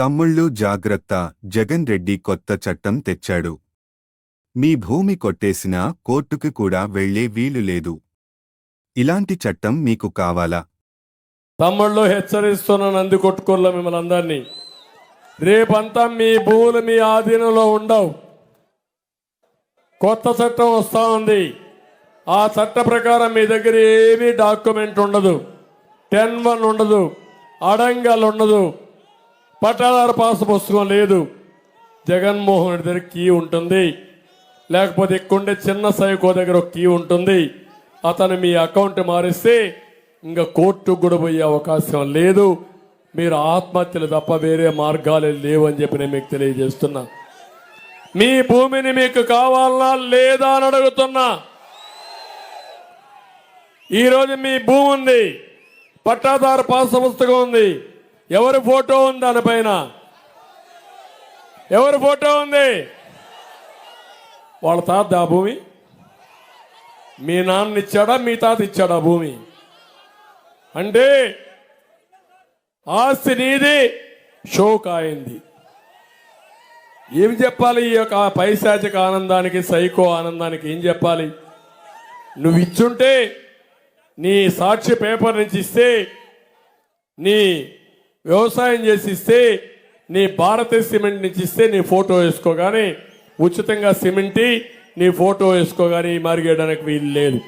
తమ్ముళ్ళు జాగ్రత్త, జగన్ రెడ్డి కొత్త చట్టం తెచ్చాడు. మీ భూమి కొట్టేసినా కోర్టుకి కూడా వెళ్లే వీలు లేదు. ఇలాంటి చట్టం మీకు కావాలా? తమ్ముళ్ళు హెచ్చరిస్తున్నాను, అంది కొట్టుకోళ్ళ మిమ్మల్ని అందరినీ. రేపంతా మీ భూములు మీ ఆధీనంలో ఉండవు. కొత్త చట్టం వస్తూ ఉంది. ఆ చట్ట ప్రకారం మీ దగ్గర ఏమీ డాక్యుమెంట్ ఉండదు, 10-1 ఉండదు, అడంగల్ ఉండదు, పట్టాదారు పాస్ పుస్తకం లేదు. జగన్మోహన్ రెడ్డి దగ్గర కీ ఉంటుంది, లేకపోతే ఇక్కడుండే చిన్న సైకో దగ్గర ఒక కీ ఉంటుంది. అతను మీ అకౌంట్ మారిస్తే ఇంకా కోర్టుకు కూడా పోయే అవకాశం లేదు. మీరు ఆత్మహత్యలు తప్ప వేరే మార్గాలే లేవని చెప్పి నేను మీకు తెలియజేస్తున్నా. మీ భూమిని మీకు కావాలన్నా లేదా అని అడుగుతున్నా. ఈరోజు మీ భూమి ఉంది, పట్టాదారు పాస్ పుస్తకం ఉంది, ఎవరి ఫోటో ఉంది దానిపైన? ఎవరి ఫోటో ఉంది? వాళ్ళ తాత ఆ భూమి? మీ నాన్న ఇచ్చాడా, మీ తాత ఇచ్చాడా భూమి? అంటే ఆస్తి నీది, షోక్ అయింది. ఏం చెప్పాలి? ఈ యొక్క పైశాచిక ఆనందానికి, సైకో ఆనందానికి ఏం చెప్పాలి? నువ్వు ఇచ్చుంటే నీ సాక్షి పేపర్ నుంచి ఇస్తే, నీ వ్యవసాయం చేసి ఇస్తే, నీ భారతీయ సిమెంట్ నుంచి ఇస్తే నీ ఫోటో వేసుకోగానే, ఉచితంగా సిమెంట్ నీ ఫోటో వేసుకోగానే మరిగేయడానికి వీలు లేదు.